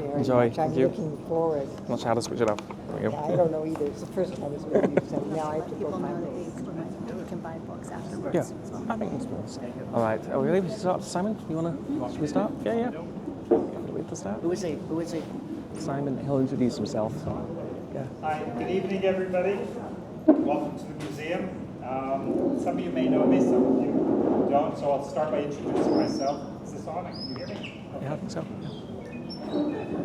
very Enjoy. much. I'm Thank you. looking forward. I'm not sure how to switch it off. There we go. Yeah, I don't know either. It's the first time it's with you, so now I have to go People find know that those. you can buy books afterwards. Yeah, I think it's good. All right, are we ready to start? Simon, should we start? Yeah. Ready to start? Who is he? Simon, he'll introduce himself. Yeah. Hi, good evening, everybody. Welcome to the museum. Some of you may know me, some of you don't, so I'll start by introducing myself. Is this on? Can you hear me? Yeah, I think so.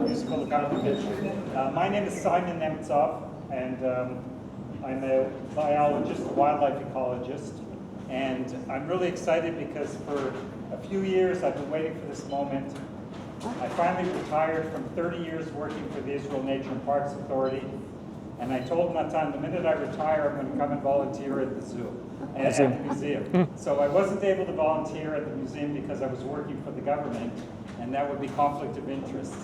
Musical accompaniment. My name is Simon Nemtsov, and I'm a biologist, a wildlife ecologist, and I'm really excited because for a few years I've been waiting for this moment. I finally retired from 30 years working for the Israel Nature and Parks Authority, and I told Natan, the minute I retire, I'm going to come and volunteer at the zoo, at the museum. So I wasn't able to volunteer at the museum because I was working for the government, and that would be conflict of interest.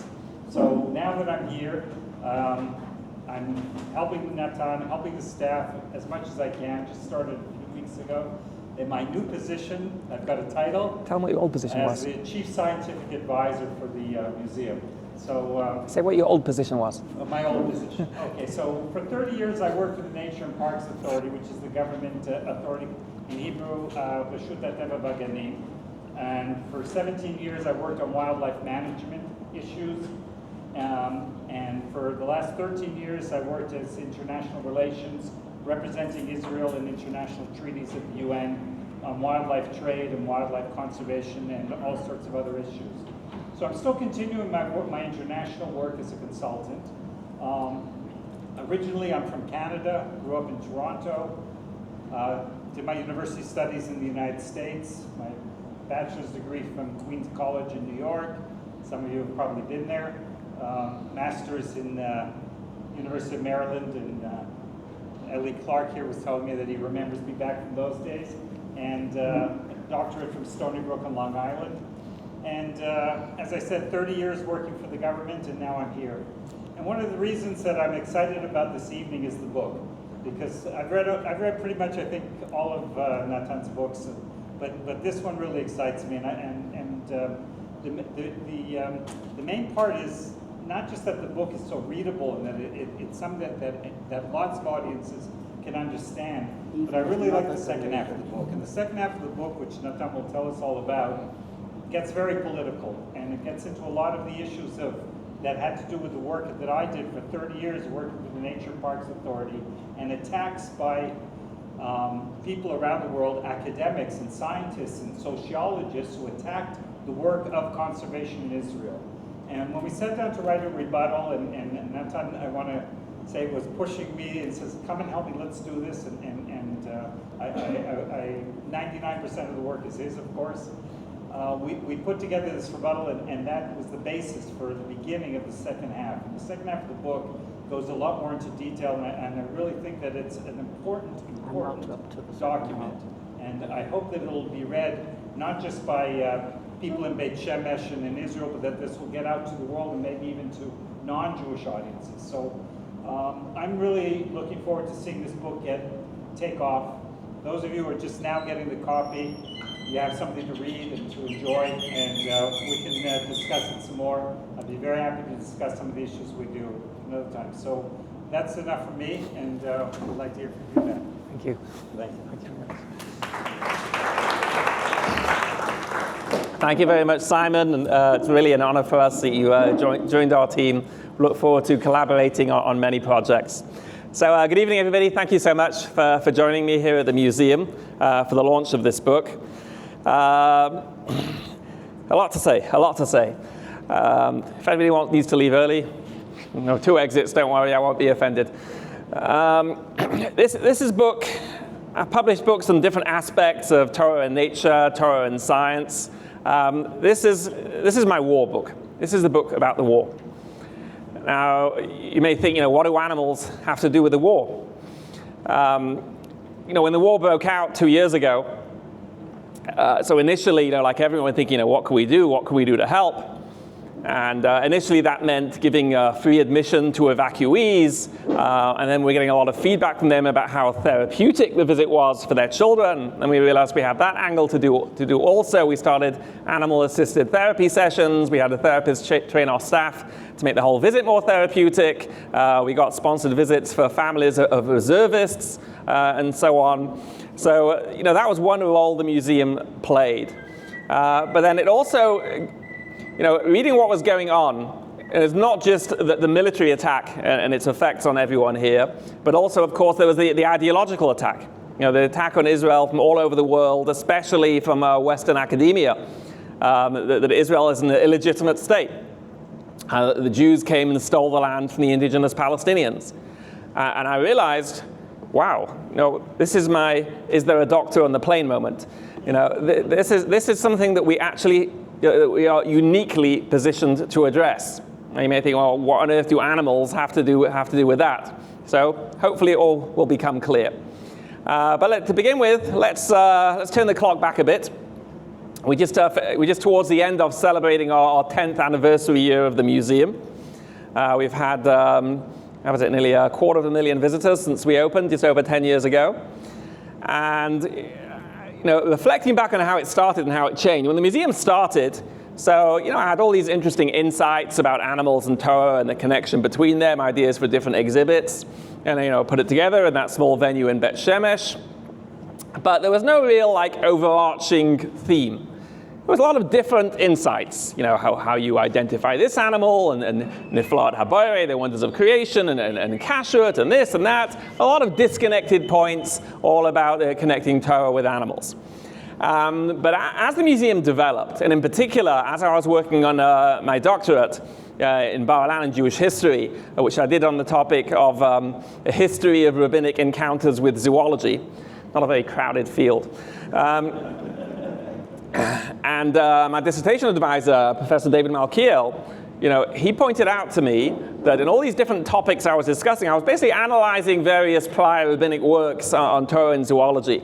So now that I'm here, I'm helping Natan, helping the staff as much as I can. Just started a few weeks ago. In my new position, I've got a title. Tell them what your old position as was. the Chief Scientific Advisor for the museum. So Say what your old position was. my old position. Okay, so for 30 years I worked for the Nature and Parks Authority, which is the government authority in Hebrew, Reshut HaTeva VaGanim. And for 17 years I worked on wildlife management issues. And for the last 13 years I worked as international relations, representing Israel in international treaties at the UN on wildlife trade and wildlife conservation and all sorts of other issues. So I'm still continuing my international work as a consultant. Originally I'm from Canada, grew up in Toronto, did my university studies in the United States, my bachelor's degree from Queens College in New York. Some of you have probably been there. Master's in University of Maryland, and Ellie Clark here was telling me that he remembers me back from those days, and a doctorate from Stony Brook on Long Island. And as I said, 30 years working for the government, and now I'm here. And one of the reasons that I'm excited about this evening is the book, because I've read pretty much, I think, all of Natan's books, but this one really excites me, and the main part is not just that the book is so readable and that it's something that lots of audiences can understand, but I really like the second half of the book. And the second half of the book, which Natan will tell us all about, gets very political, and it gets into a lot of the issues that had to do with the work that I did for 30 years working for the Nature Parks Authority, and attacks by people around the world, academics and scientists and sociologists who attacked the work of conservation in Israel. And when we sat down to write a rebuttal, and Natan, I want to say, was pushing me and says, come and help me, let's do this, and 99% of the work is his, of course. We put together this rebuttal, and that was the basis for the beginning of the second half. And the second half of the book goes a lot more into detail, and I really think that it's an important document. And I hope that it'll be read not just by people in Beit Shemesh and in Israel, but that this will get out to the world and maybe even to non-Jewish audiences. So I'm really looking forward to seeing this book take off. Those of you who are just now getting the copy, you have something to read and to enjoy, and we can discuss it some more. I'd be very happy to discuss some of the issues we do another time. So that's enough for me, and I'd like to hear from you, Ben. Thank you. Thank you. Thank you very much. Thank you very much, Simon. And, it's really an honor for us that you joined our team. Look forward to collaborating on many projects. So good evening, everybody. Thank you so much for joining me here at the museum for the launch of this book. A lot to say. If anybody needs to leave early, 2 exits, don't worry, I won't be offended. This is a book. I've published books on different aspects of Torah and nature, Torah and science. This is my war book. This is the book about the war. Now, you may think, what do animals have to do with the war? When the war broke out 2 years ago, so initially, like everyone thinking, what can we do? What can we do to help? And initially that meant giving free admission to evacuees, and then we're getting a lot of feedback from them about how therapeutic the visit was for their children, and we realized we had that angle to do also. We started animal-assisted therapy sessions. We had a therapist train our staff to make the whole visit more therapeutic. We got sponsored visits for families of reservists, and so on. So, that was one role the museum played. But then it also, reading what was going on, and it's not just the military attack and its effects on everyone here, but also, of course, there was the ideological attack. The attack on Israel from all over the world, especially from Western academia, that Israel is an illegitimate state. The Jews came and stole the land from the indigenous Palestinians. And I realized, wow, this is my "is there a doctor on the plane" moment. This is something that we actually we are uniquely positioned to address. Now you may think, well, what on earth do animals have to do with that? So hopefully it all will become clear. But to begin with, let's turn the clock back a bit. We're just towards the end of celebrating our 10th anniversary year of the museum. We've had nearly 250,000 visitors since we opened just over 10 years ago. And reflecting back on how it started and how it changed. When the museum started, so, I had all these interesting insights about animals and Torah and the connection between them, ideas for different exhibits, and, put it together in that small venue in Bet Shemesh. But there was no real, overarching theme. There was a lot of different insights, how you identify this animal, and Niflat Habayre, the wonders of creation, and Kashrut, and this and that. A lot of disconnected points, all about connecting Torah with animals. But as the museum developed, and in particular, as I was working on my doctorate in Bar Ilan and Jewish history, which I did on the topic of a history of rabbinic encounters with zoology, not a very crowded field. And my dissertation advisor, Professor David Malkiel, he pointed out to me that in all these different topics I was discussing, I was basically analyzing various prior rabbinic works on Torah and zoology.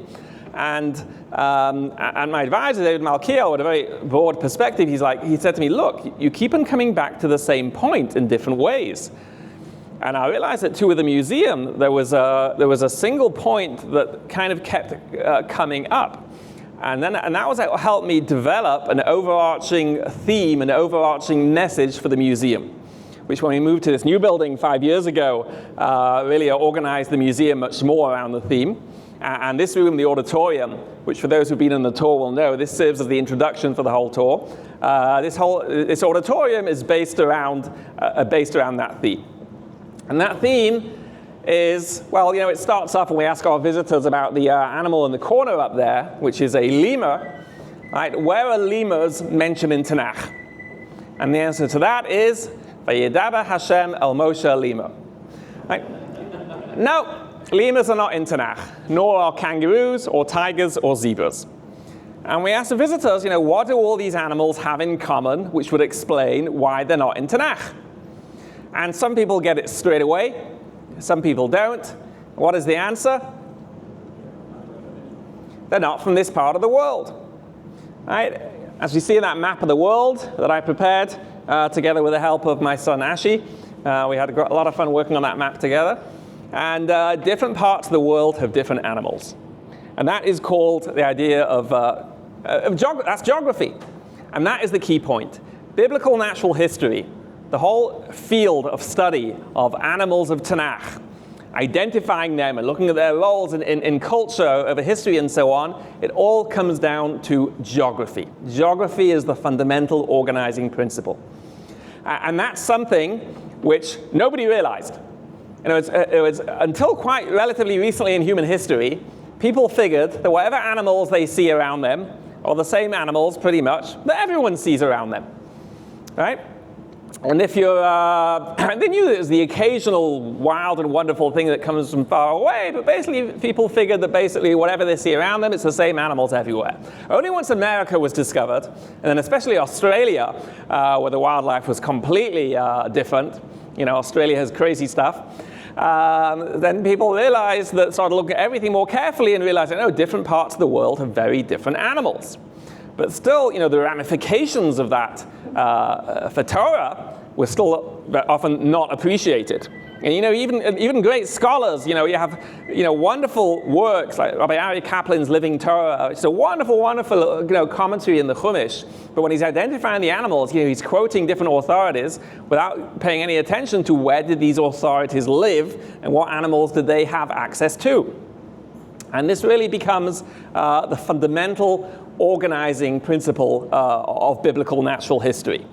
And my advisor, David Malkiel, with a very broad perspective, he said to me, look, you keep on coming back to the same point in different ways. And I realized that too with the museum, there was a single point that kind of kept coming up. And that was what helped me develop an overarching theme, an overarching message for the museum, which when we moved to this new building 5 years ago, really organized the museum much more around the theme. And this room, the auditorium, which for those who've been in the tour will know, this serves as the introduction for the whole tour. This auditorium is based around that theme. And that theme is, it starts off when we ask our visitors about the animal in the corner up there, which is a lemur, right? Where are lemurs mentioned in Tanakh? And the answer to that is, Vayedaber Hashem el Moshe lemur. Right? No, lemurs are not in Tanakh, nor are kangaroos or tigers or zebras. And we ask the visitors, what do all these animals have in common, which would explain why they're not in Tanakh? And some people get it straight away. Some people don't. What is the answer? They're not from this part of the world. Right? As you see in that map of the world that I prepared, together with the help of my son Ashi, we had a lot of fun working on that map together. And different parts of the world have different animals. And that is called the idea of that's geography. And that is the key point. Biblical natural history, the whole field of study of animals of Tanakh, identifying them and looking at their roles in culture, over history and so on, it all comes down to geography. Geography is the fundamental organizing principle. And that's something which nobody realized. It was until quite relatively recently in human history, people figured that whatever animals they see around them, or the same animals pretty much, that everyone sees around them, right? And if you're, they knew there's the occasional wild and wonderful thing that comes from far away, but basically people figured that basically whatever they see around them, it's the same animals everywhere. Only once America was discovered, and then especially Australia, where the wildlife was completely different, Australia has crazy stuff, then people realized that, started looking at everything more carefully and realized that, different parts of the world have very different animals. But still, the ramifications of that for Torah were still often not appreciated. And even great scholars, you have wonderful works like Rabbi Ari Kaplan's Living Torah. It's a wonderful commentary in the Chumash. But when he's identifying the animals, he's quoting different authorities without paying any attention to where did these authorities live and what animals did they have access to. And this really becomes the fundamental organizing principle of biblical natural history.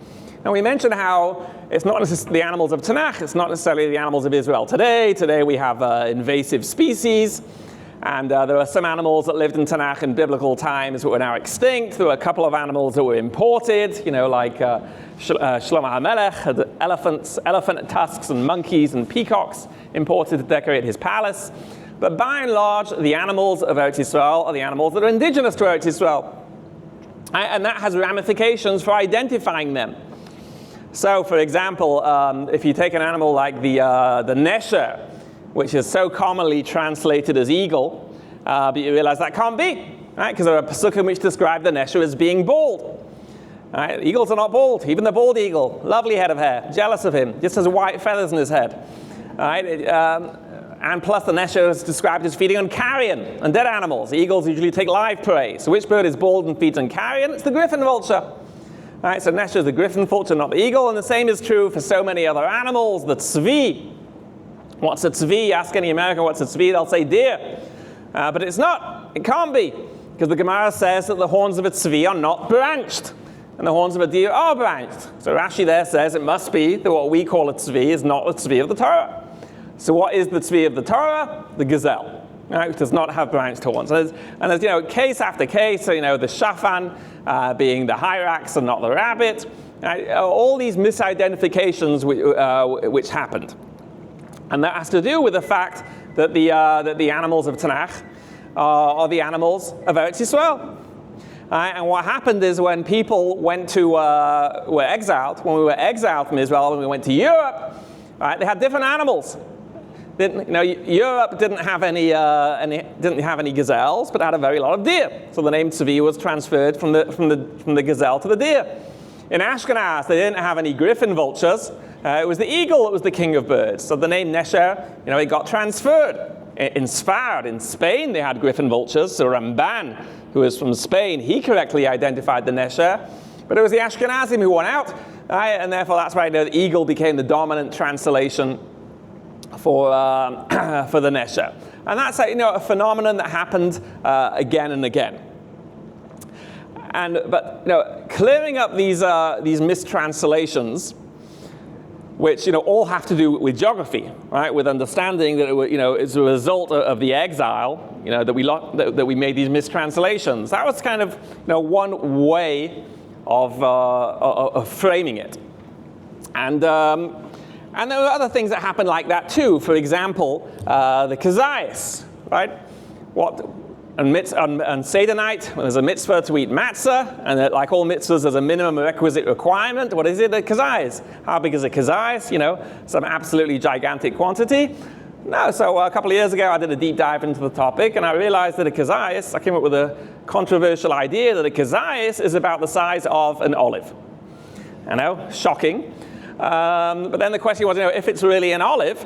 Now, we mentioned how it's not necessarily the animals of Tanakh, it's not necessarily the animals of Israel today. Today we have invasive species, and there are some animals that lived in Tanakh in biblical times that were now extinct. There were a couple of animals that were imported, like Shlomo HaMelech had elephant tusks and monkeys and peacocks imported to decorate his palace. But by and large, the animals of Eretz Yisrael are the animals that are indigenous to Eretz Yisrael. And that has ramifications for identifying them. So, for example, if you take an animal like the nesher, which is so commonly translated as eagle, but you realize that can't be, right? Because there are pasukim which describe the nesher as being bald. Right? Eagles are not bald. Even the bald eagle, lovely head of hair, jealous of him, just has white feathers in his head. Right? And plus the nesher is described as feeding on carrion and dead animals. Eagles usually take live prey. So which bird is bald and feeds on carrion? It's the griffin vulture. Right, so nesher is the griffin vulture, not the eagle, and the same is true for so many other animals. The tzvi. What's a tzvi? Ask any American what's a tzvi, they'll say deer. But it's not. It can't be. Because the Gemara says that the horns of a tzvi are not branched. And the horns of a deer are branched. So Rashi there says it must be that what we call a tzvi is not the tzvi of the Torah. So what is the tzvi of the Torah? The gazelle. Right, which does not have branched horns. And there's case after case, the shafan being the hyrax and not the rabbit. Right? All these misidentifications which happened. And that has to do with the fact that the animals of Tanakh are the animals of Eretz Yisrael. And what happened is when people were exiled, when we were exiled from Israel, when we went to Europe, right, they had different animals. Europe didn't have any gazelles, but had a very lot of deer. So the name Tzvi was transferred from the gazelle to the deer. In Ashkenaz, they didn't have any griffin vultures. It was the eagle that was the king of birds. So the name Nesher, it got transferred. In Sfard, in Spain, they had griffin vultures. So Ramban, who was from Spain, he correctly identified the Nesher. But it was the Ashkenazim who won out, and therefore that's why the eagle became the dominant translation for the Nesher. And that's a phenomenon that happened again and again. But clearing up these mistranslations, which all have to do with geography, right? With understanding that it's a result of the exile, that we made these mistranslations. That was kind of one way of framing it, and there were other things that happened like that too. For example, the kazayas, right? On Seder night, when there's a mitzvah to eat matzah, and like all mitzvahs, there's a minimum requisite requirement. What is it? The kazayas. How big is a kazayas? Some absolutely gigantic quantity. No, so a couple of years ago, I did a deep dive into the topic, and I realized that a kazayas, I came up with a controversial idea that a kazayas is about the size of an olive. Shocking. But then the question was, if it's really an olive,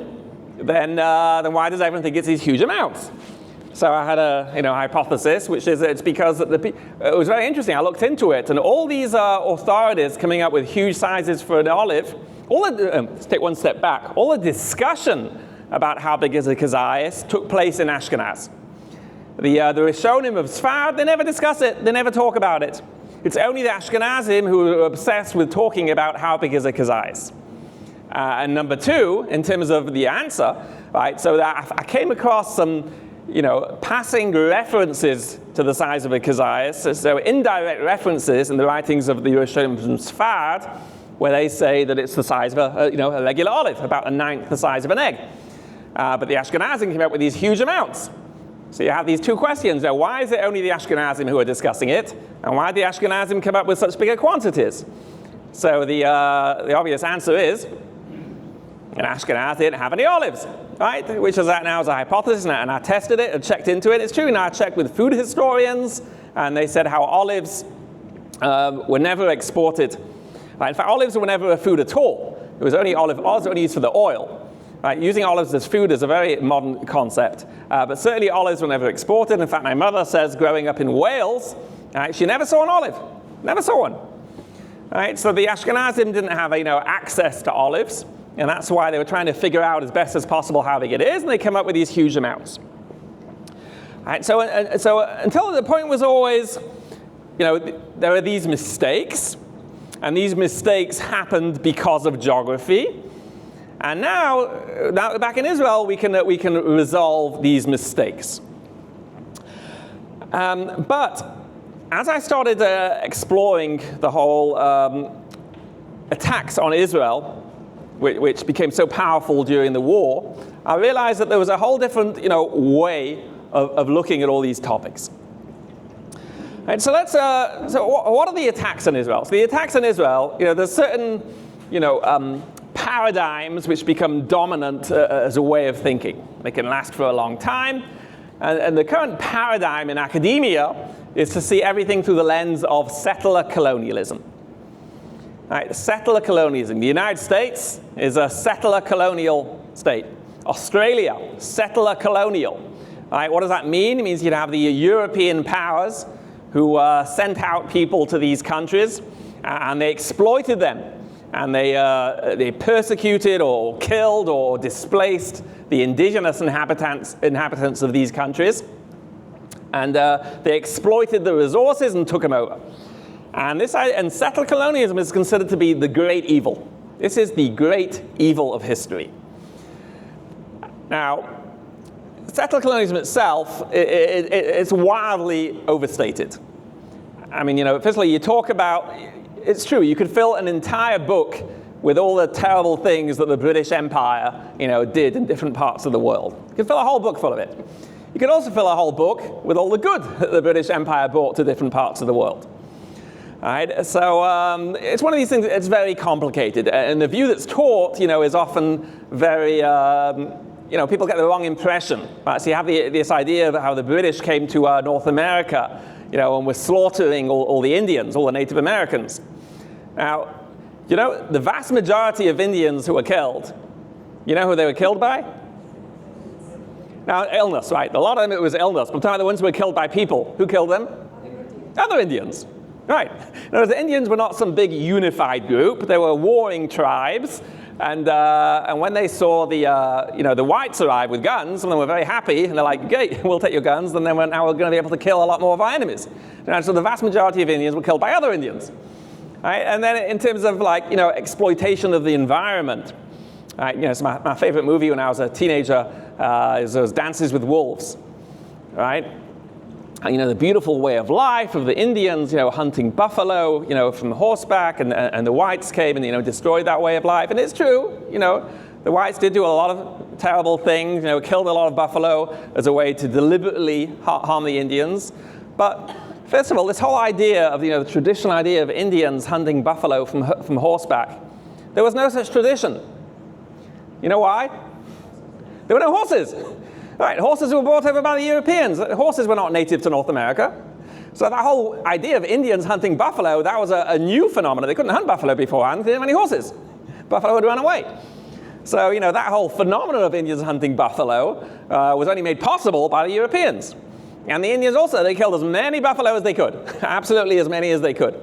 then why does everyone think it's these huge amounts? So I had a hypothesis, which is that it's because it was very interesting. I looked into it, and all these authorities coming up with huge sizes for an olive. Let's take one step back. All the discussion about how big is a kazayas took place in Ashkenaz. The Rishonim of Sfard, they never discuss it. They never talk about it. It's only the Ashkenazim who are obsessed with talking about how big is a kazayas. And number two, in terms of the answer, right? So that I came across some passing references to the size of a kazayas, so indirect references in the writings of the Rishonim from Sfard, where they say that it's the size of a regular olive, about a ninth the size of an egg. But the Ashkenazim came up with these huge amounts. So you have these two questions. Now, why is it only the Ashkenazim who are discussing it? And why did the Ashkenazim come up with such bigger quantities? So the obvious answer is, in Ashkenaz, they didn't have any olives, right? Which is that now as a hypothesis, and I tested it and checked into it. It's true. Now I checked with food historians, and they said how olives were never exported. Right? In fact, olives were never a food at all. It was only olives were only used for the oil. Right? Using olives as food is a very modern concept, but certainly olives were never exported. In fact, my mother says growing up in Wales, she never saw an olive, never saw one. Right? So the Ashkenazim didn't have access to olives, and that's why they were trying to figure out as best as possible how big it is, and they came up with these huge amounts. Right? So until the point was always, there are these mistakes, and these mistakes happened because of geography. And now back in Israel, we can resolve these mistakes. But as I started exploring the whole attacks on Israel, which became so powerful during the war, I realized that there was a whole different way of looking at all these topics. Right, so what are the attacks on Israel? So the attacks on Israel, there's certain paradigms which become dominant as a way of thinking. They can last for a long time. And the current paradigm in academia is to see everything through the lens of settler colonialism. Right, settler colonialism. The United States is a settler colonial state. Australia, settler colonial. Right, what does that mean? It means you'd have the European powers who sent out people to these countries, and they exploited them. And they persecuted or killed or displaced the indigenous inhabitants of these countries. And they exploited the resources and took them over. And settler colonialism is considered to be the great evil. This is the great evil of history. Now, settler colonialism itself, it's wildly overstated. I mean, firstly, you talk about, it's true, you could fill an entire book with all the terrible things that the British Empire, did in different parts of the world. You could fill a whole book full of it. You could also fill a whole book with all the good that the British Empire brought to different parts of the world. All right, so it's one of these things, it's very complicated. And the view that's taught, is often very, people get the wrong impression. Right? So you have this idea of how the British came to North America, and were slaughtering all the Indians, all the Native Americans. Now, the vast majority of Indians who were killed, who they were killed by? Now, illness, right? A lot of them, it was illness. But I'm talking about the ones who were killed by people. Who killed them? Other Indians. Right. Now, the Indians were not some big unified group. They were warring tribes. And when they saw the whites arrive with guns, some of them were very happy. And they're like, okay, we'll take your guns. And then now we're going to be able to kill a lot more of our enemies. So the vast majority of Indians were killed by other Indians. Right? And then in terms of exploitation of the environment, right? So my favorite movie when I was a teenager was Dances with Wolves, right? And, the beautiful way of life of the Indians, hunting buffalo, from horseback, and the whites came and, destroyed that way of life. And it's true, the whites did do a lot of terrible things, killed a lot of buffalo as a way to deliberately harm the Indians. But first of all, this whole idea of, the traditional idea of Indians hunting buffalo from horseback, there was no such tradition. You know why? There were no horses. Right, horses were brought over by the Europeans. Horses were not native to North America. So that whole idea of Indians hunting buffalo, that was a new phenomenon. They couldn't hunt buffalo beforehand. They didn't have any horses. Buffalo would run away. So, that whole phenomenon of Indians hunting buffalo was only made possible by the Europeans. And the Indians also, they killed as many buffalo as they could. Absolutely as many as they could.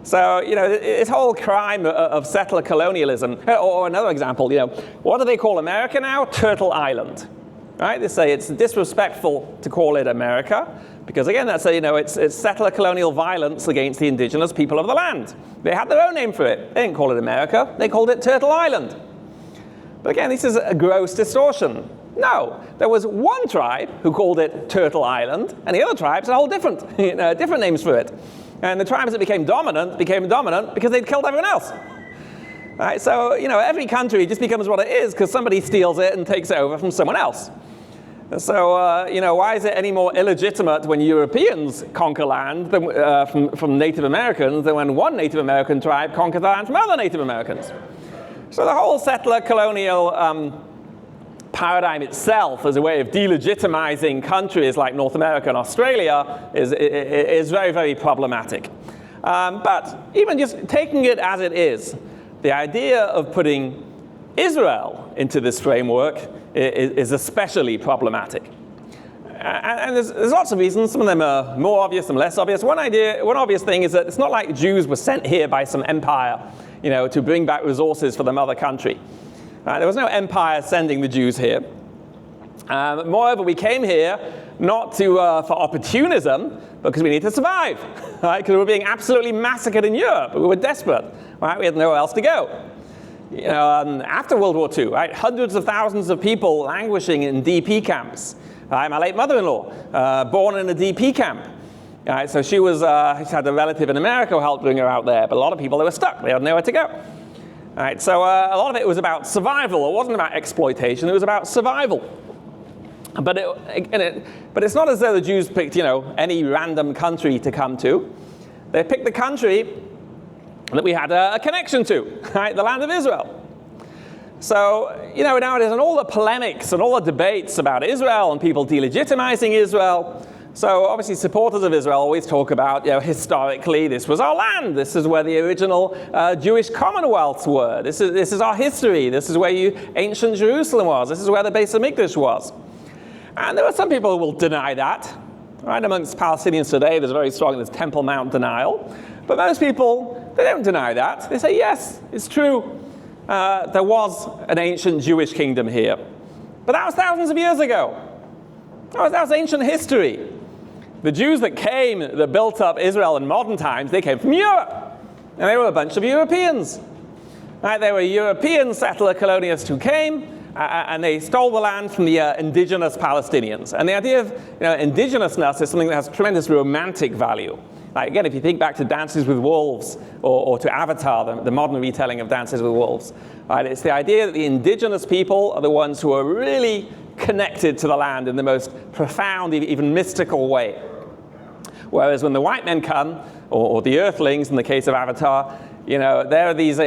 So, this whole crime of settler colonialism, or another example, what do they call America now? Turtle Island. Right? They say it's disrespectful to call it America, because again, that's it's settler colonial violence against the indigenous people of the land. They had their own name for it. They didn't call it America. They called it Turtle Island. But again, this is a gross distortion. No, there was one tribe who called it Turtle Island, and the other tribes had whole different names for it. And the tribes that became dominant because they'd killed everyone else. Right? So, every country just becomes what it is because somebody steals it and takes it over from someone else. So, why is it any more illegitimate when Europeans conquer land from Native Americans than when one Native American tribe conquers land from other Native Americans? So the whole settler colonial paradigm itself as a way of delegitimizing countries like North America and Australia is very, very problematic. But even just taking it as it is, the idea of putting Israel into this framework is especially problematic. And there's lots of reasons. Some of them are more obvious and less obvious. One obvious thing is that it's not like Jews were sent here by some empire, to bring back resources for the mother country. There was no empire sending the Jews here. Moreover, we came here not for opportunism, but because we need to survive, right? Because we were being absolutely massacred in Europe. We were desperate, right? We had nowhere else to go. After World War II, right? Hundreds of thousands of people languishing in DP camps. My late mother-in-law, born in a DP camp. So she had a relative in America who helped bring her out there, but a lot of people, they were stuck. They had nowhere to go. So a lot of it was about survival. It wasn't about exploitation. It was about survival. But it's not as though the Jews picked, any random country to come to. They picked the country that we had a connection to, right? The land of Israel. So, nowadays, and all the polemics and all the debates about Israel and people delegitimizing Israel, so obviously supporters of Israel always talk about, historically, this was our land. This is where the original Jewish commonwealths were. This is our history. This is where ancient Jerusalem was. This is where the Beis HaMikdash was. And there are some people who will deny that. Right? Amongst Palestinians today, there's very strong this Temple Mount denial. But most people, they don't deny that. They say, yes, it's true. There was an ancient Jewish kingdom here. But that was thousands of years ago. That was ancient history. The Jews that built up Israel in modern times, they came from Europe. And they were a bunch of Europeans. Right? They were European settler colonialists who came, and they stole the land from the indigenous Palestinians. And the idea of indigenousness is something that has tremendous romantic value. Like, again, if you think back to Dances with Wolves or to Avatar, the modern retelling of Dances with Wolves, right, it's the idea that the indigenous people are the ones who are really connected to the land in the most profound, even mystical way. Whereas when the white men come, or the earthlings in the case of Avatar, they're these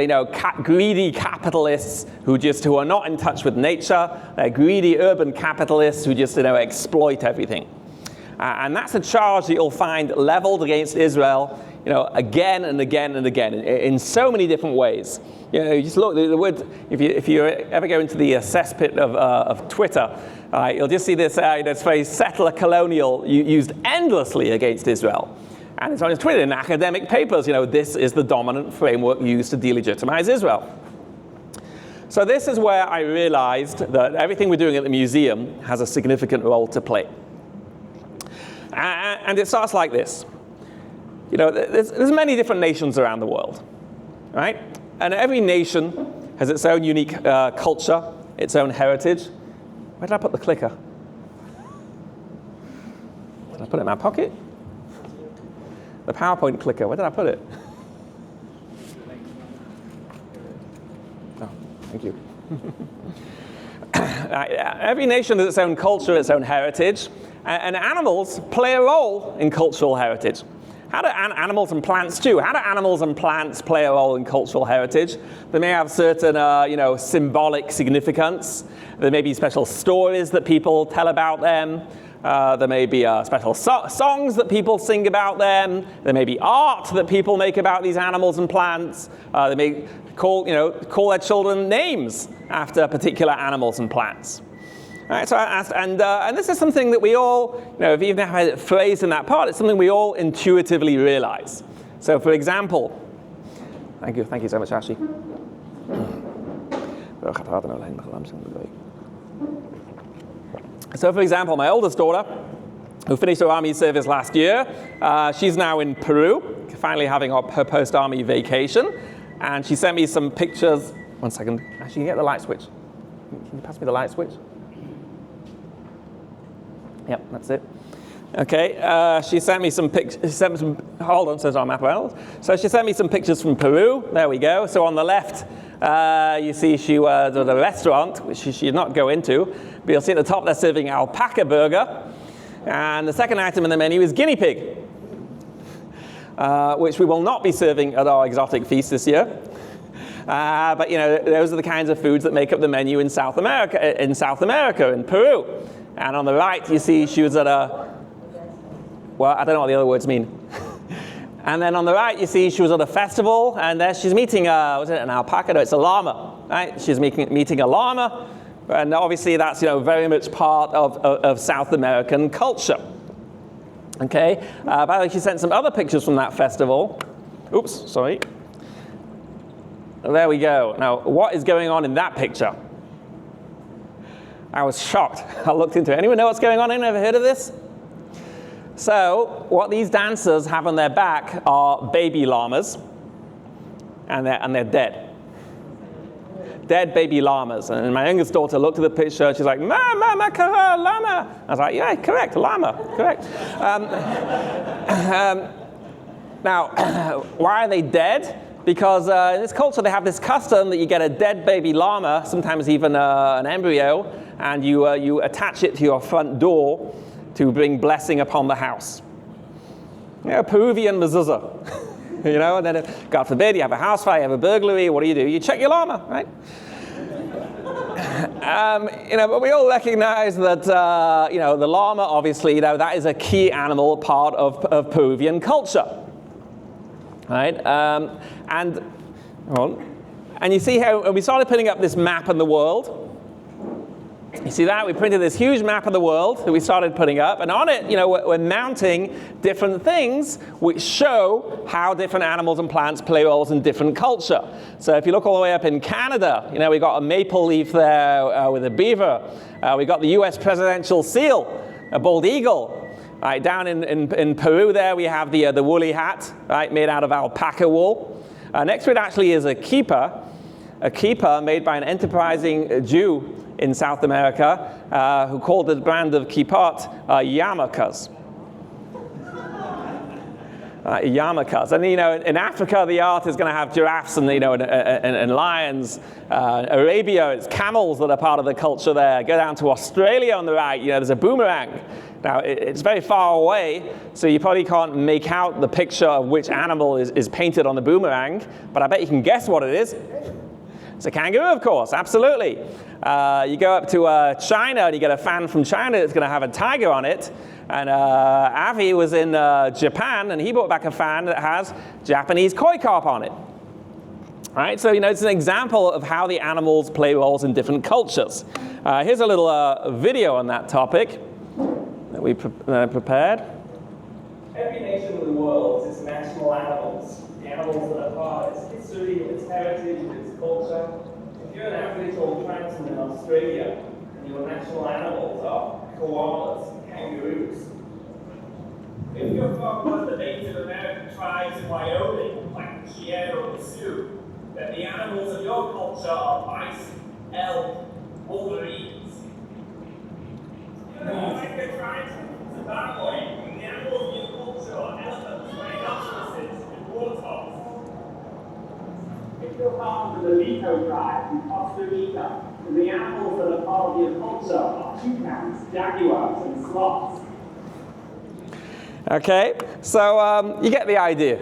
greedy capitalists who are not in touch with nature. They're greedy urban capitalists who just exploit everything. And that's a charge that you'll find leveled against Israel, again and again and again, in so many different ways. You just look, the word, if you ever go into the cesspit of Twitter, you'll just see this phrase, settler colonial, used endlessly against Israel. And it's on Twitter in academic papers, this is the dominant framework used to delegitimize Israel. So this is where I realized that everything we're doing at the museum has a significant role to play. And it starts like this. There's many different nations around the world, right? And every nation has its own unique culture, its own heritage. Where did I put the clicker? Did I put it in my pocket? The PowerPoint clicker, where did I put it? Oh, thank you. Every nation has its own culture, its own heritage, and animals play a role in cultural heritage. How do animals and plants too? How do animals and plants play a role in cultural heritage? They may have certain, symbolic significance. There may be special stories that people tell about them. There may be special songs that people sing about them. There may be art that people make about these animals and plants. They may call their children names after particular animals and plants. Right, so and this is something that we all, if you even have it phrased in that part, it's something we all intuitively realize. So, for example, thank you so much, Ashley. So, for example, my oldest daughter, who finished her army service last year, she's now in Peru, finally having her post-army vacation, and she sent me some pictures. One second, Ashley, can you get the light switch? Can you pass me the light switch? Yep, that's it. Okay, she sent me some pictures. Hold on, says our map around. So she sent me some pictures from Peru. There we go. So on the left, you see she was at a restaurant, which she did not go into. But you'll see at the top they're serving alpaca burger. And the second item in the menu is guinea pig, which we will not be serving at our exotic feast this year. But those are the kinds of foods that make up the menu in South America, in Peru. And on the right, you see she was at I don't know what the other words mean. And then on the right, you see she was at a festival, and there she's meeting, was it an alpaca? No, it's a llama, right? She's meeting a llama, and obviously that's, very much part of South American culture. Okay, by the way, she sent some other pictures from that festival. Oops, sorry. There we go. Now, what is going on in that picture? I was shocked. I looked into it. Anyone know what's going on? Anyone ever heard of this? So, what these dancers have on their back are baby llamas, and they're dead. Dead baby llamas. And my youngest daughter looked at the picture, she's like, Mama, llama. I was like, yeah, correct, llama, correct. Now, why are they dead? Because in this culture, they have this custom that you get a dead baby llama, sometimes even an embryo, and you attach it to your front door to bring blessing upon the house. Peruvian mezuzah. And then, God forbid, you have a house fire, you have a burglary, what do? You check your llama, right? But we all recognize that, the llama, obviously, that is a key animal part of Peruvian culture, right? And you see how we started putting up this map of the world. You see that? We printed this huge map of the world that we started putting up, and on it, we're mounting different things which show how different animals and plants play roles in different culture. So if you look all the way up in Canada, we got a maple leaf there with a beaver. We got the U.S. presidential seal, a bald eagle. Right, down in Peru there, we have the woolly hat, right, made out of alpaca wool. Next to it actually is a keeper made by an enterprising Jew in South America, who called the brand of keepot yarmulkes. Yarmulkes. And in Africa, the art is going to have giraffes and lions. Arabia, it's camels that are part of the culture there. Go down to Australia on the right, there's a boomerang. Now, it's very far away, so you probably can't make out the picture of which animal is painted on the boomerang, but I bet you can guess what it is. It's a kangaroo, of course, absolutely. You go up to China and you get a fan from China that's going to have a tiger on it. And Avi was in Japan and he brought back a fan that has Japanese koi carp on it. Right, so it's an example of how the animals play roles in different cultures. Here's a little video on that topic that we prepared. Every nation in the world has its national animals. The animals that are part of its history, its heritage, its culture. If you're an Aboriginal tribesman in Australia and your national animals are koalas, kangaroos. If you're from one of the Native American tribes in Wyoming, like the Cheyenne or the Sioux, then the animals of your culture are bison, elk, wolverines. If you're an Alaska tribesman from Zimbabwe, the animals of your culture are elephants, rhinoceroses, and warthogs. If you're part of the Malico tribe in Costa Rica, the animals that are part of your culture are toucans, jaguars, and sloths. Okay, so you get the idea.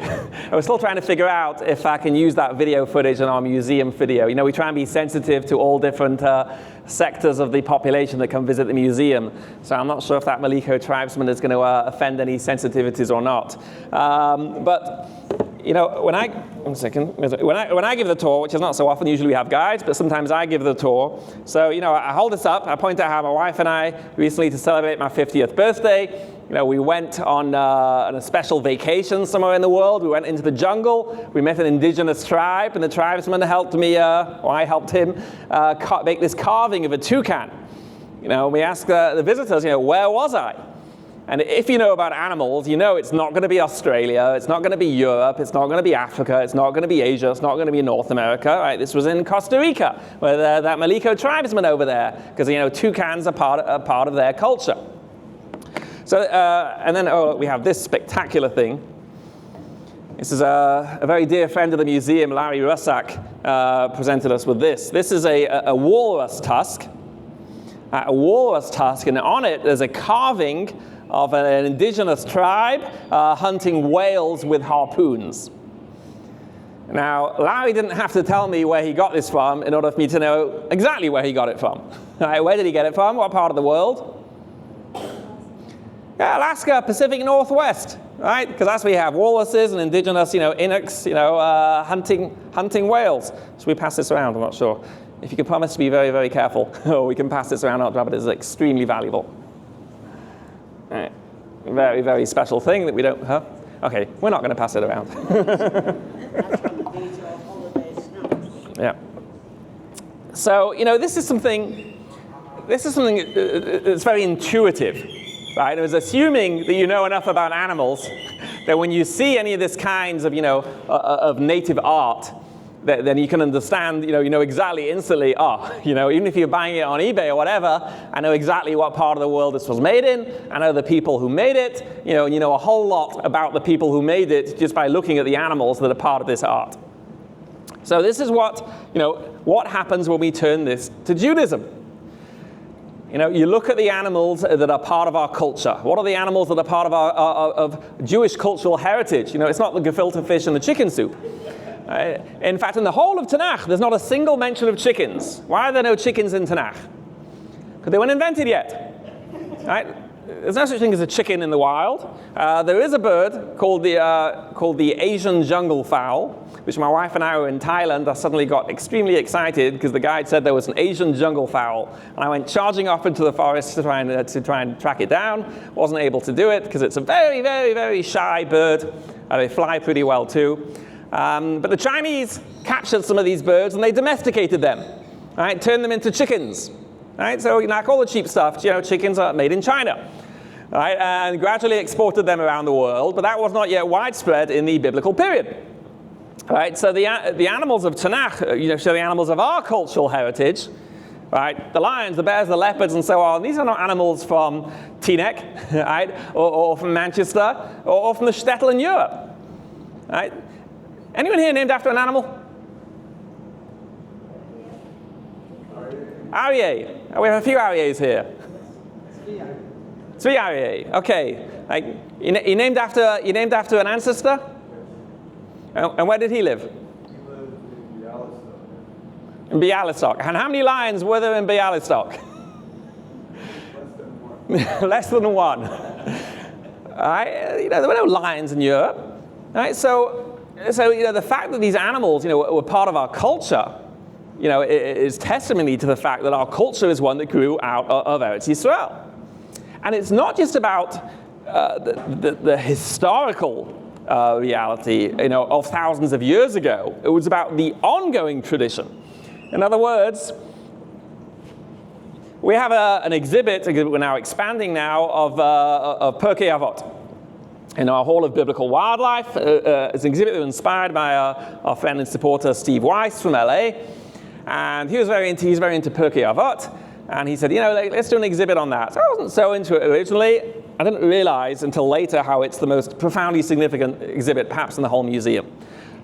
We're still trying to figure out if I can use that video footage in our museum video. We try and be sensitive to all different sectors of the population that come visit the museum. So I'm not sure if that Malico tribesman is going to offend any sensitivities or not. But when I give the tour, which is not so often, usually we have guides, but sometimes I give the tour. So, I hold this up, I point out how my wife and I recently, to celebrate my 50th birthday, we went on a special vacation somewhere in the world. We went into the jungle, we met an indigenous tribe, and the tribesman helped me, or I helped him, make this carving of a toucan. We asked the visitors, where was I? And if you know about animals, it's not going to be Australia, it's not going to be Europe, it's not going to be Africa, it's not going to be Asia, it's not going to be North America, right? This was in Costa Rica, where that Malico tribesman over there, because, toucans are part of their culture. So, and then, we have this spectacular thing. This is a very dear friend of the museum, Larry Russack, presented us with this. This is a walrus tusk. A walrus tusk, and on it there's a carving of an indigenous tribe hunting whales with harpoons. Now, Larry didn't have to tell me where he got this from in order for me to know exactly where he got it from. Right, where did he get it from? What part of the world? Yeah, Alaska, Pacific Northwest. right? Because that's where you have walruses and indigenous, Inuks, hunting whales. Should we pass this around? I'm not sure. If you can promise to be very, very careful, or we can pass this around, but it's extremely valuable. All right. Very, very special thing that we don't, Okay, we're not going to pass it around. Yeah. So, this is something that's very intuitive, right? It was assuming that you know enough about animals that when you see any of this kinds of, of native art, then you can understand, you know exactly instantly, even if you're buying it on eBay or whatever, I know exactly what part of the world this was made in, I know the people who made it, you know a whole lot about the people who made it just by looking at the animals that are part of this art. So this is what happens when we turn this to Judaism. You look at the animals that are part of our culture. What are the animals that are part of of Jewish cultural heritage? It's not the gefilte fish and the chicken soup. In fact, in the whole of Tanakh, there's not a single mention of chickens. Why are there no chickens in Tanakh? Because they weren't invented yet. Right? There's no such thing as a chicken in the wild. There is a bird called the Asian jungle fowl, which my wife and I were in Thailand. I suddenly got extremely excited because the guide said there was an Asian jungle fowl. And I went charging off into the forest to try and track it down. Wasn't able to do it because it's a very, very, very shy bird. They fly pretty well too. But the Chinese captured some of these birds and they domesticated them, right? Turned them into chickens, right? So like all the cheap stuff, chickens are made in China, right? And gradually exported them around the world, but that was not yet widespread in the biblical period, right? So the animals of Tanakh, so the animals of our cultural heritage, right? The lions, the bears, the leopards, and so on. These are not animals from Teaneck, right? Or from Manchester, or from the shtetl in Europe, right? Anyone here named after an animal? Aryeh. We have a few Aryehs here. Tzvi Aryeh. Okay. You named after an ancestor? And where did he live? He lived in Bialystok. In Bialystok. And how many lions were there in Bialystok? Less than one. Right? There were no lions in Europe. Right? So the fact that these animals, were part of our culture, is testimony to the fact that our culture is one that grew out of Eretz Yisrael. And it's not just about the historical reality, of thousands of years ago. It was about the ongoing tradition. In other words, we have an exhibit we're now expanding now of Pirkei Avot. In our Hall of Biblical Wildlife, it's an exhibit that was inspired by our friend and supporter Steve Weiss from LA, and he's very into Pirkei Avot, and he said, let's do an exhibit on that. So I wasn't so into it originally. I didn't realize until later how it's the most profoundly significant exhibit, perhaps in the whole museum.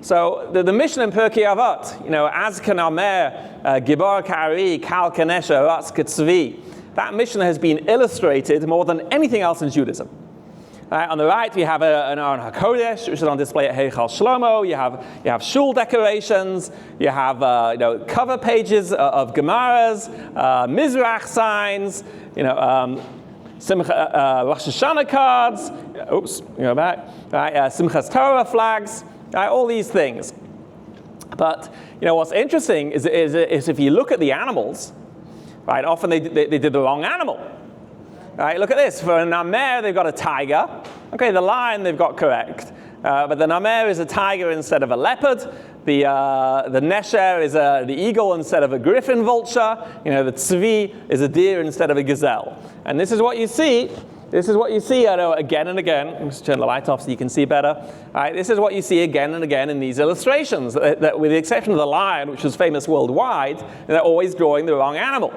So the mission in Pirkei Avot, Az Kanamer, Gibor Kari, Kal Kanesha, Ratz Katzvi, that mission has been illustrated more than anything else in Judaism. On the right, we have an Aron HaKodesh, which is on display at Heichal Shlomo. You have shul decorations. You have cover pages of Gemaras, Mizrach signs. Rosh Hashanah cards. Go back. Right, Simchas Torah flags. Right, all these things. But what's interesting is if you look at the animals, right? Often they did the wrong animal. Right, look at this. For a namer, they've got a tiger. Okay, the lion they've got correct. But the namer is a tiger instead of a leopard. The nesher is the eagle instead of a griffin vulture. The tzvi is a deer instead of a gazelle. And this is what you see. Again and again. Let me just turn the light off so you can see better. Right, this is what you see again and again in these illustrations. That with the exception of the lion, which is famous worldwide, they're always drawing the wrong animal.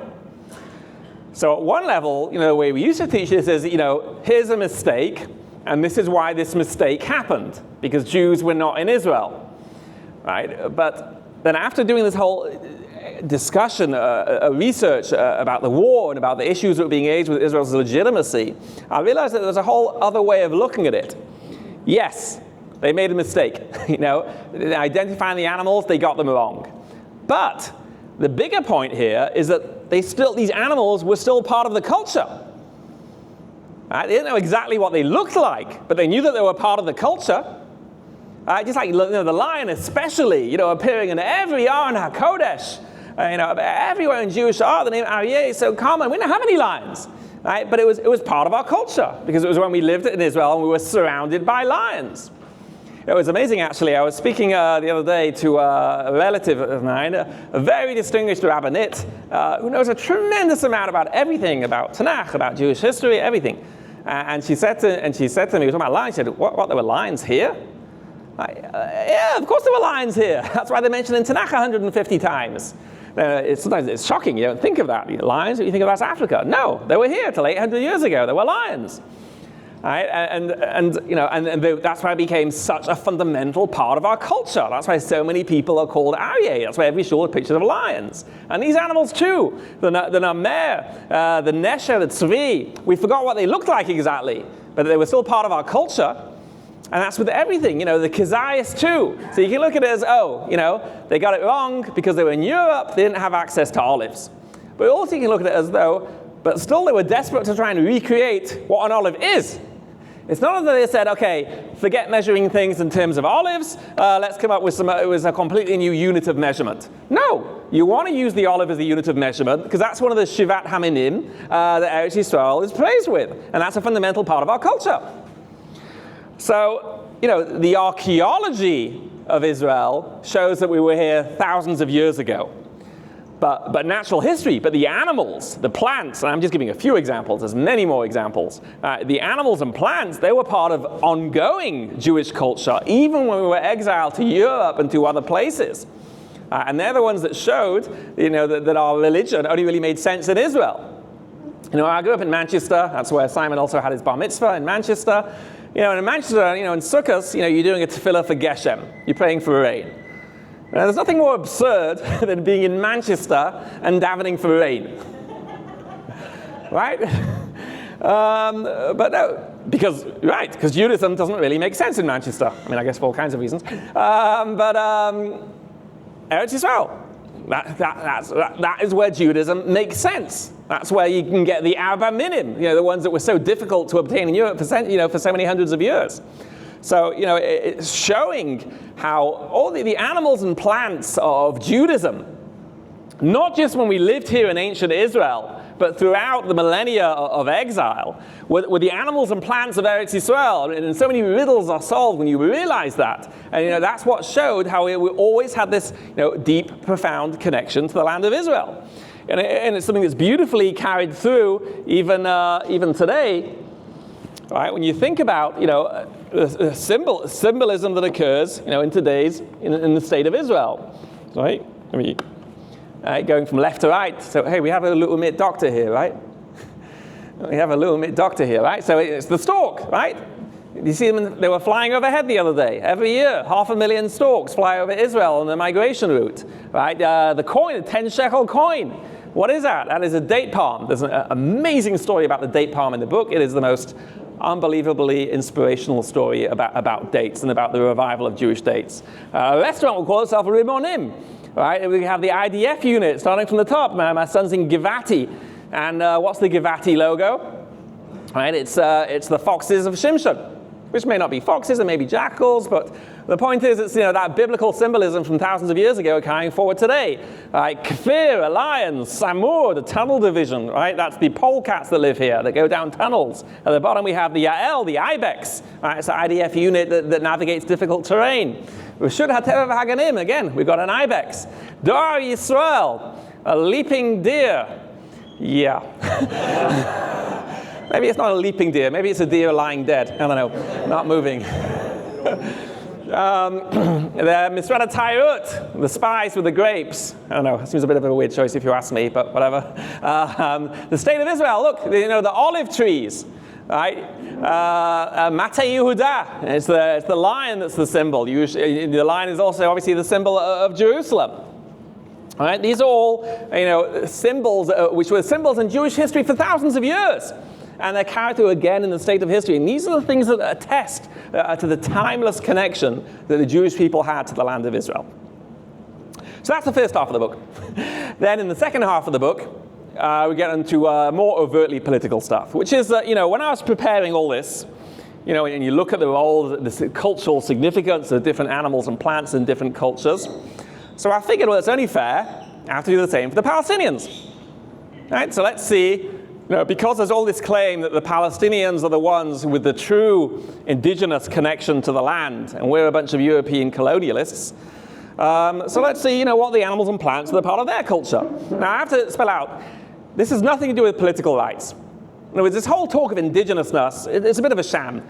So at one level, the way we used to teach this is, here's a mistake, and this is why this mistake happened, because Jews were not in Israel, right? But then after doing this whole discussion, research about the war and about the issues that were being raised with Israel's legitimacy, I realized that there's a whole other way of looking at it. Yes, they made a mistake. Identifying the animals, they got them wrong. But the bigger point here is that these animals were still part of the culture. They didn't know exactly what they looked like, but they knew that they were part of the culture. Just like the lion especially, appearing in every Aron HaKodesh, everywhere in Jewish art, the name Aryeh is so common. We didn't have any lions, right? But it was part of our culture, because it was when we lived in Israel and we were surrounded by lions. It was amazing, actually. I was speaking the other day to a relative of mine, a very distinguished rabbinate, who knows a tremendous amount about everything, about Tanakh, about Jewish history, everything. And she said to me, we were talking about lions. She said, what, there were lions here? Yeah, of course there were lions here. That's why they're mentioned in Tanakh 150 times. Sometimes it's shocking. You don't think of that. Lions, you think of that's Africa. No, they were here till 800 years ago. There were lions. Right? And that's why it became such a fundamental part of our culture. That's why so many people are called Aryeh. That's why every shul has pictures of lions. And these animals too, the Namer, the Nesher, the Tzvi, we forgot what they looked like exactly, but they were still part of our culture. And that's with everything, the Kezias too. So you can look at it as, they got it wrong because they were in Europe, they didn't have access to olives. But also you can look at it as though, but still they were desperate to try and recreate what an olive is. It's not that they said, okay, forget measuring things in terms of olives, let's come up with a completely new unit of measurement. No, you want to use the olive as a unit of measurement, because that's one of the Shivat Haminim that Eretz Yisrael is praised with. And that's a fundamental part of our culture. So, the archaeology of Israel shows that we were here thousands of years ago. But natural history, but the animals, the plants, and I'm just giving a few examples, there's many more examples. The animals and plants, they were part of ongoing Jewish culture, even when we were exiled to Europe and to other places. And they're the ones that showed, that our religion only really made sense in Israel. I grew up in Manchester, that's where Simon also had his bar mitzvah in Manchester. In Manchester, in Sukkot, you're doing a tefillah for Geshem, you're praying for rain. Now, there's nothing more absurd than being in Manchester and davening for rain. Right? But no, because Judaism doesn't really make sense in Manchester. I guess for all kinds of reasons. But Eretz Yisrael, that is where Judaism makes sense. That's where you can get the Arba Minim, the ones that were so difficult to obtain in Europe for so many hundreds of years. So, it's showing how all the animals and plants of Judaism, not just when we lived here in ancient Israel, but throughout the millennia of exile, were the animals and plants of Eretz Yisrael. And so many riddles are solved when you realize that. And, that's what showed how we always had this, deep, profound connection to the land of Israel. And it's something that's beautifully carried through even today. Right? When you think about, the symbolism that occurs, in today's, in the state of Israel, right? Going from left to right. So, hey, we have a little bit doctor here, right? We have a little bit doctor here, right? So it's the stork, right? You see them, they were flying overhead the other day. Every year, 500,000 storks fly over Israel on the migration route, right? The coin, a 10 shekel coin. What is that? That is a date palm. There's an amazing story about the date palm in the book. It is the most unbelievably inspirational story about dates and about the revival of Jewish dates. A restaurant will call itself Rimonim, right? We have the IDF unit starting from the top. My son's in Givati, and what's the Givati logo? Right, it's the foxes of Shimshon, which may not be foxes, it may be jackals, but the point is, it's that biblical symbolism from thousands of years ago carrying forward today. Right, Kfir, a lion, Samur, the tunnel division, right? That's the polecats that live here, that go down tunnels. At the bottom we have the Yael, the ibex, right? It's an IDF unit that navigates difficult terrain. Reshut HaTeva V'Haganim, again, we've got an ibex. Dar Yisrael, a leaping deer. Yeah. Maybe it's not a leaping deer. Maybe it's a deer lying dead. I don't know. Not moving. The Misrata Tairut, the spies with the grapes. I don't know. It seems a bit of a weird choice if you ask me, but whatever. The state of Israel. Look, the olive trees. Right? Mate Yehuda. It's the lion that's the symbol. The lion is also obviously the symbol of Jerusalem. All right? These are all symbols which were symbols in Jewish history for thousands of years. And they're carried through again in the state of history. And these are the things that attest to the timeless connection that the Jewish people had to the land of Israel. So that's the first half of the book. Then in the second half of the book, we get into more overtly political stuff, which is that, when I was preparing all this, and you look at the role, the cultural significance of different animals and plants in different cultures. So I figured, well, it's only fair. I have to do the same for the Palestinians. Right? So let's see, because there's all this claim that the Palestinians are the ones with the true indigenous connection to the land, and we're a bunch of European colonialists. So let's see, what the animals and plants that are part of their culture. Now, I have to spell out, this has nothing to do with political rights. In other words, this whole talk of indigenousness, it's a bit of a sham.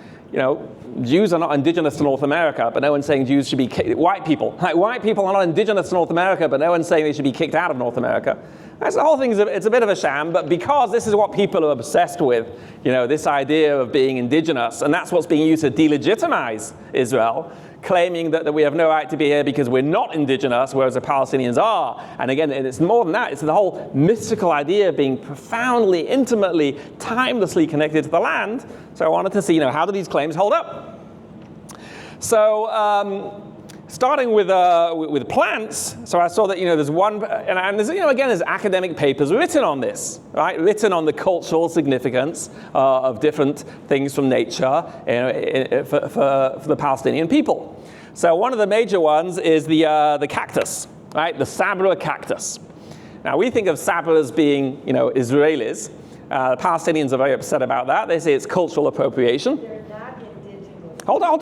Jews are not indigenous to North America, but no one's saying Jews should be white people. Like, white people are not indigenous to North America, but no one's saying they should be kicked out of North America. That's the whole thing. It's a bit of a sham, but because this is what people are obsessed with, this idea of being indigenous, and that's what's being used to delegitimize Israel, claiming that we have no right to be here because we're not indigenous, whereas the Palestinians are. And again, it's more than that. It's the whole mystical idea of being profoundly, intimately, timelessly connected to the land. So I wanted to see, how do these claims hold up? So starting with plants, so I saw that, there's one, and there's, again, there's academic papers written on this, right? Written on the cultural significance of different things from nature for the Palestinian people. So one of the major ones is the cactus, right? The Sabra cactus. Now we think of Sabra as being, Israelis. The Palestinians are very upset about that. They say it's cultural appropriation. They're not indigenous. Hold on.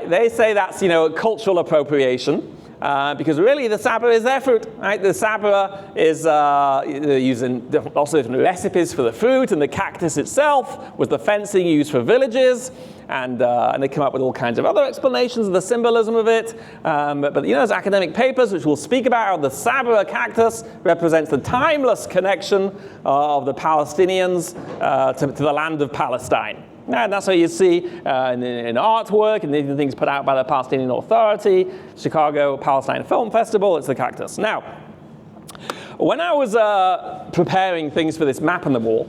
They say that's, cultural appropriation. Because really the Sabra is their fruit, right? The Sabra is using also different recipes for the fruit, and the cactus itself was the fencing used for villages, and they come up with all kinds of other explanations of the symbolism of it. But there's academic papers which will speak about how the Sabra cactus represents the timeless connection of the Palestinians to the land of Palestine. And that's what you see in artwork and the things put out by the Palestinian Authority, Chicago Palestine Film Festival. It's the cactus. Now, when I was preparing things for this map on the wall,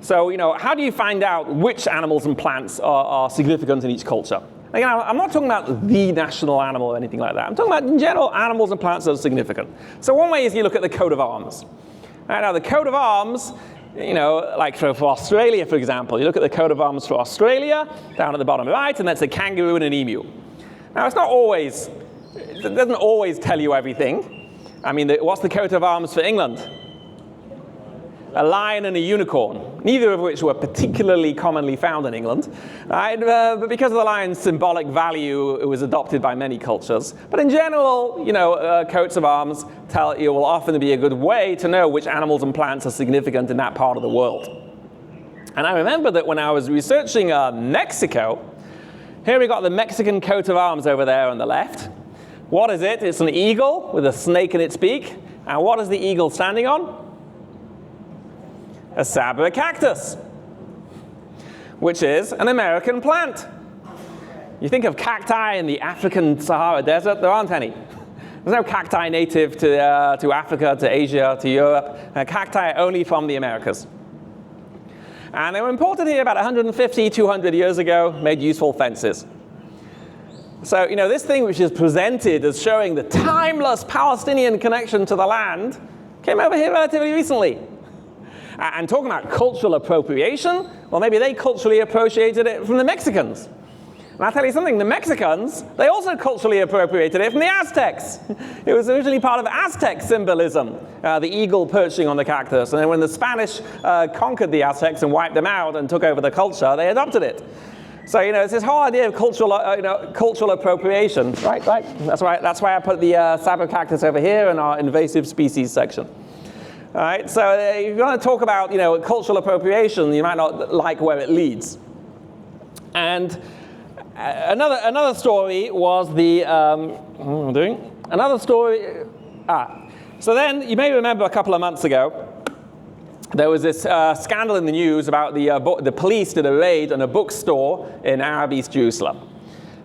so, how do you find out which animals and plants are significant in each culture? Again, I'm not talking about the national animal or anything like that. I'm talking about, in general, animals and plants that are significant. So one way is you look at the coat of arms. Now, the coat of arms, like for Australia, for example, you look at the coat of arms for Australia, down at the bottom right, and that's a kangaroo and an emu. Now, it doesn't always tell you everything. I mean, what's the coat of arms for England? A lion and a unicorn, neither of which were particularly commonly found in England. Right? But because of the lion's symbolic value, it was adopted by many cultures. But in general, coats of arms will often be a good way to know which animals and plants are significant in that part of the world. And I remember that when I was researching Mexico, here we got the Mexican coat of arms over there on the left. What is it? It's an eagle with a snake in its beak. And what is the eagle standing on? A Sabra cactus, which is an American plant. You think of cacti in the African Sahara Desert, there aren't any. There's no cacti native to Africa, to Asia, to Europe. Cacti only from the Americas. And they were imported here about 150, 200 years ago, made useful fences. So, this thing which is presented as showing the timeless Palestinian connection to the land came over here relatively recently. And talking about cultural appropriation, well, maybe they culturally appropriated it from the Mexicans. And I'll tell you something, the Mexicans, they also culturally appropriated it from the Aztecs. It was originally part of Aztec symbolism, the eagle perching on the cactus. And then when the Spanish conquered the Aztecs and wiped them out and took over the culture, they adopted it. So, it's this whole idea of cultural appropriation. Right. That's why I put the Sabra cactus over here in our invasive species section. All right, so if you want to talk about, cultural appropriation, you might not like where it leads. And another story was So then, you may remember a couple of months ago, there was this scandal in the news about the police did a raid on a bookstore in Arab East Jerusalem,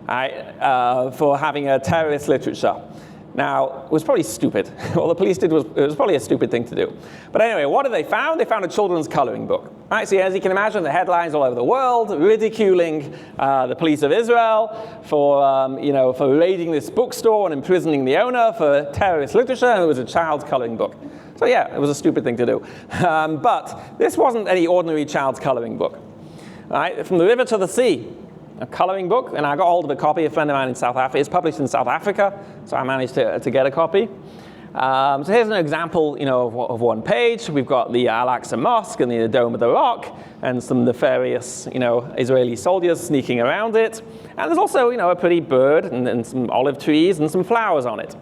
right, for having a terrorist literature. Now, it was probably stupid. What the police did was probably a stupid thing to do. But anyway, what did they found? They found a children's coloring book. Right, so as you can imagine, the headlines all over the world ridiculing the police of Israel for, for raiding this bookstore and imprisoning the owner for terrorist literature, and it was a child's coloring book. So yeah, it was a stupid thing to do. But this wasn't any ordinary child's coloring book. Right, from the river to the sea. A coloring book, and I got hold of a copy. A friend of mine in South Africa. It's published in South Africa, so I managed to get a copy. So here's an example, of one page. We've got the Al-Aqsa Mosque and the Dome of the Rock, and some nefarious, Israeli soldiers sneaking around it. And there's also, a pretty bird and some olive trees and some flowers on it.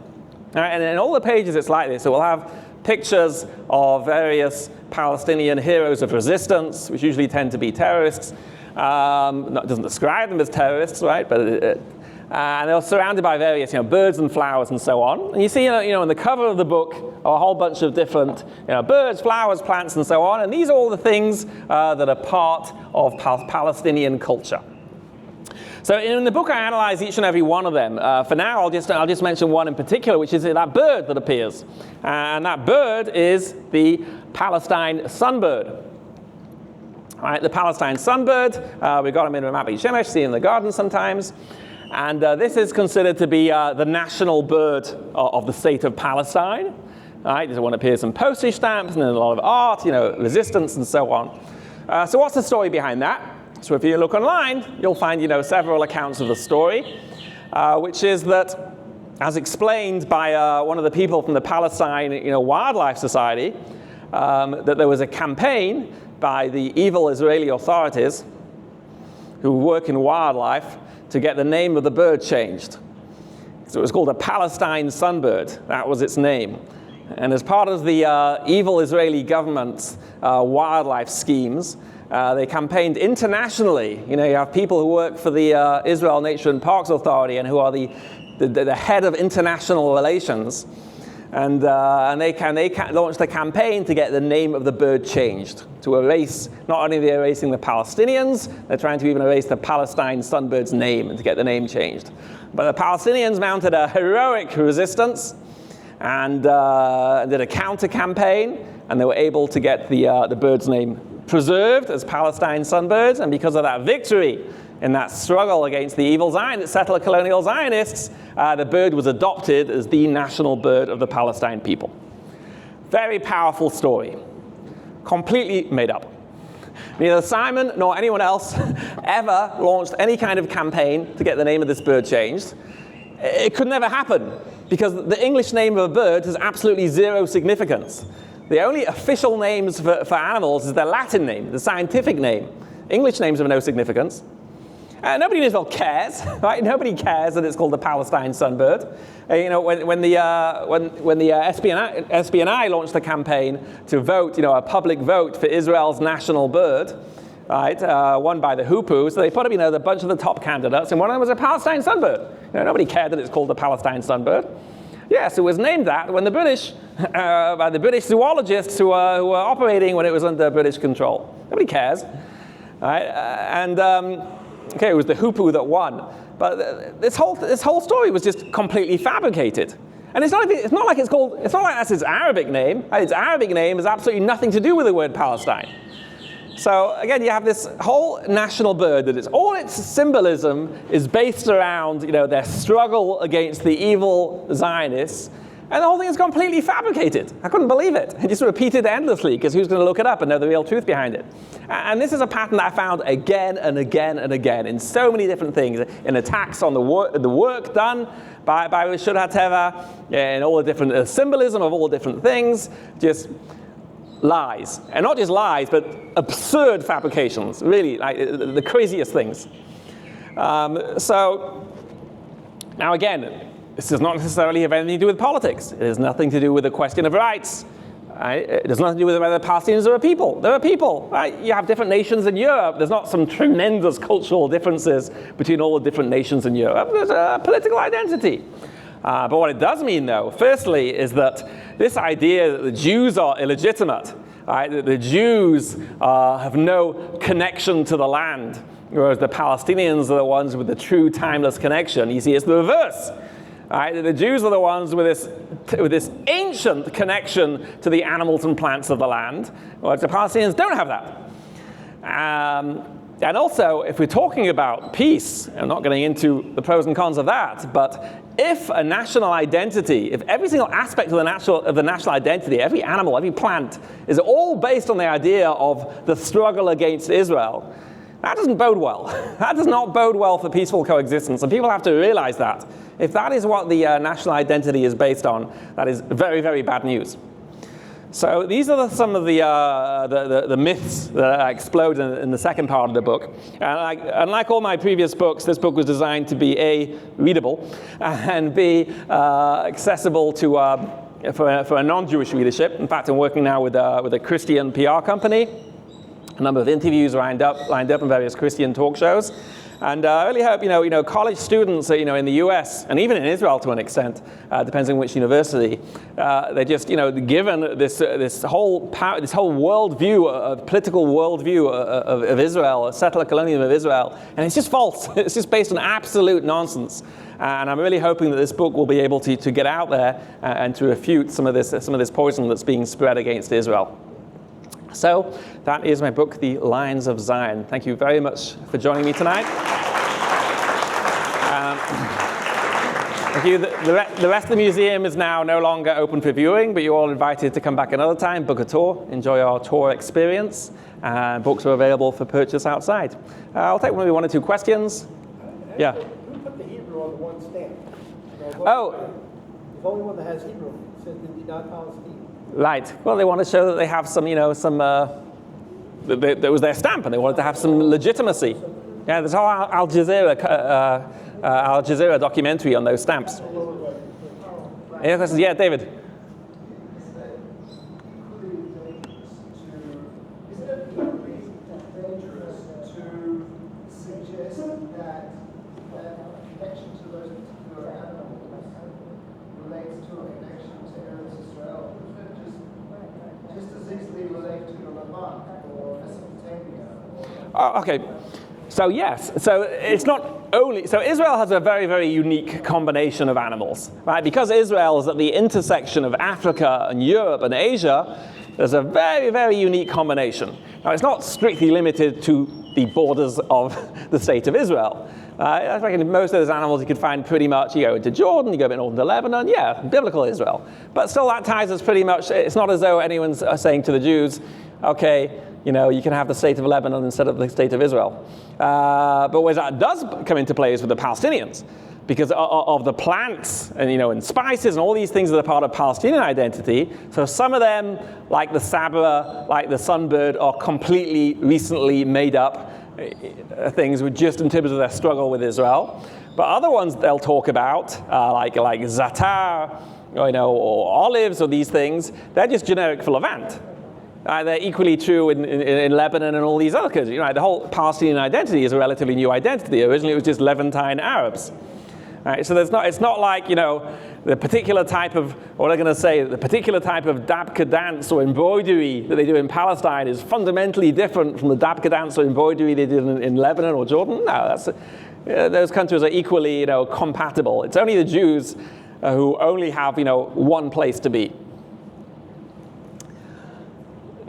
All right, and in all the pages, it's like this. So we'll have pictures of various Palestinian heroes of resistance, which usually tend to be terrorists. It doesn't describe them as terrorists, right? But and they're surrounded by various, birds and flowers and so on. And you see, in the cover of the book are a whole bunch of different, birds, flowers, plants, and so on. And these are all the things that are part of Palestinian culture. So in the book, I analyze each and every one of them. For now, I'll just mention one in particular, which is that bird that appears, and that bird is the Palestine sunbird. All right, the Palestine sunbird, we got them in Ramat Beit Shemesh, see in the garden sometimes. And this is considered to be the national bird of the state of Palestine. All right, this one appears in postage stamps and in a lot of art, resistance and so on. So what's the story behind that? So if you look online, you'll find, several accounts of the story, which is that, as explained by one of the people from the Palestine, Wildlife Society, that there was a campaign by the evil Israeli authorities who work in wildlife to get the name of the bird changed. So it was called a Palestine sunbird. That was its name. And as part of the evil Israeli government's wildlife schemes, they campaigned internationally. You have people who work for the Israel Nature and Parks Authority and who are the head of international relations. And they launched a campaign to get the name of the bird changed, to erase, not only are they erasing the Palestinians, they're trying to even erase the Palestine sunbird's name and to get the name changed. But the Palestinians mounted a heroic resistance and did a counter-campaign, and they were able to get the bird's name preserved as Palestine sunbirds, and because of that victory in that struggle against the evil settler colonial Zionists, the bird was adopted as the national bird of the Palestine people. Very powerful story. Completely made up. Neither Simon nor anyone else ever launched any kind of campaign to get the name of this bird changed. It could never happen, because the English name of a bird has absolutely zero significance. The only official names for animals is their Latin name, the scientific name. English names have no significance. Nobody in Israel cares, right? Nobody cares that it's called the Palestine sunbird. When the SPNI launched a campaign to vote, a public vote for Israel's national bird, right, won by the Hoopoe, so they put up, a bunch of the top candidates, and one of them was a Palestine sunbird. Nobody cared that it's called the Palestine sunbird. Yes, it was named that when the British, by the British zoologists who were operating when it was under British control. Nobody cares, right? Okay, it was the Hoopoe that won, but this whole story was just completely fabricated. And it's not like that's its Arabic name. Its Arabic name has absolutely nothing to do with the word Palestine. So again, you have this whole national bird that all its symbolism is based around, their struggle against the evil Zionists, and the whole thing is completely fabricated. I couldn't believe it. I just repeated endlessly, because who's going to look it up and know the real truth behind it? And this is a pattern that I found again and again and again in so many different things, in attacks on the work done by Reshut HaTeva, and all the different symbolism of all the different things, just lies. And not just lies, but absurd fabrications, really, like the craziest things. So, now again, this does not necessarily have anything to do with politics. It has nothing to do with the question of rights. Right? It has nothing to do with whether Palestinians are a people. They're a people. Right? You have different nations in Europe. There's not some tremendous cultural differences between all the different nations in Europe. There's a political identity. But what it does mean, though, firstly, is that this idea that the Jews are illegitimate, right? That the Jews have no connection to the land, whereas the Palestinians are the ones with the true timeless connection. You see, it's the reverse. Right? The Jews are the ones with this ancient connection to the animals and plants of the land, whereas the Palestinians don't have that. And also, if we're talking about peace, I'm not getting into the pros and cons of that, but if a national identity, if every single aspect of the national identity, every animal, every plant, is all based on the idea of the struggle against Israel, that doesn't bode well. That does not bode well for peaceful coexistence, and people have to realize that. If that is what the national identity is based on, that is very, very bad news. So these are some of the myths that explode in the second part of the book. And unlike all my previous books, this book was designed to be A, readable, and B, accessible to for a non-Jewish readership. In fact, I'm working now with a Christian PR company. A number of interviews lined up in various Christian talk shows. And I really hope, college students, in the US and even in Israel to an extent, depends on which university, they're just, given this whole worldview, political worldview of Israel, a settler colonialism of Israel, and it's just false. It's just based on absolute nonsense. And I'm really hoping that this book will be able to get out there and to refute some of this poison that's being spread against Israel. So that is my book, The Lions of Zion. Thank you very much for joining me tonight. Thank you. The rest of the museum is now no longer open for viewing, but you're all invited to come back another time, book a tour, enjoy our tour experience. Books are available for purchase outside. I'll take maybe one or two questions. Yeah. Who put the Hebrew on the one stamp? Oh. The only one that has Hebrew says not Palestine. Right. Well, they want to show that they have some, that was their stamp, and they wanted to have some legitimacy. Yeah, there's a whole Al Jazeera documentary on those stamps. Any questions? Yeah, David. Isn't it dangerous to suggest that connection to those particular animals relates to a connection to Eretz Israel? Just as easily relate to the Levant or Mesopotamia? Okay. So yes, so it's not only, so Israel has a very, very unique combination of animals, right? Because Israel is at the intersection of Africa and Europe and Asia, there's a very, very unique combination. Now, it's not strictly limited to the borders of the state of Israel. I reckon most of those animals you could find pretty much, you go into Jordan, you go a bit north into Lebanon, yeah, biblical Israel. But still that ties us pretty much, it's not as though anyone's saying to the Jews, okay, you can have the state of Lebanon instead of the state of Israel. But where that does come into play is with the Palestinians, because of the plants and and spices and all these things that are part of Palestinian identity. So some of them, like the sabra, like the sunbird, are completely recently made up things with just in terms of their struggle with Israel. But other ones they'll talk about, like zatar, or olives, or these things, they're just generic for Levant. They're equally true in Lebanon and all these other countries. The whole Palestinian identity is a relatively new identity. Originally, it was just Levantine Arabs. So it's not like, the particular type of, the particular type of dabka dance or embroidery that they do in Palestine is fundamentally different from the dabka dance or embroidery they did in Lebanon or Jordan. No, those countries are equally, compatible. It's only the Jews who only have, one place to be.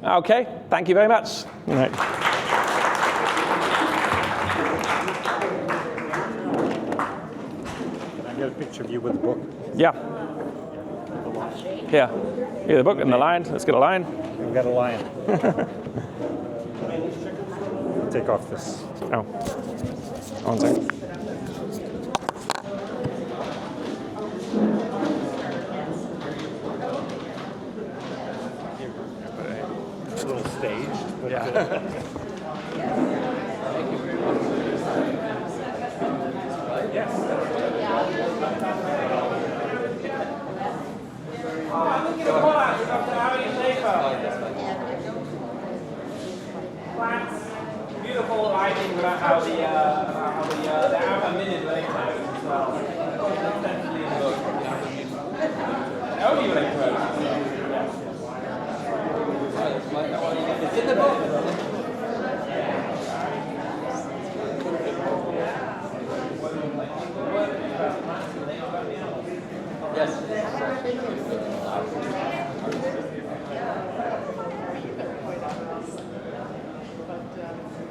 Okay, thank you very much. All right. Can I get a picture of you with the book? Yeah. Here, the book and the lion. Let's get a lion. We've got a lion. Take off this. Oh, 1 second. It's a little staged, but Beautiful writing about how the Arab minute relate to it as well. Only relate to it. It's in the book. Thank you.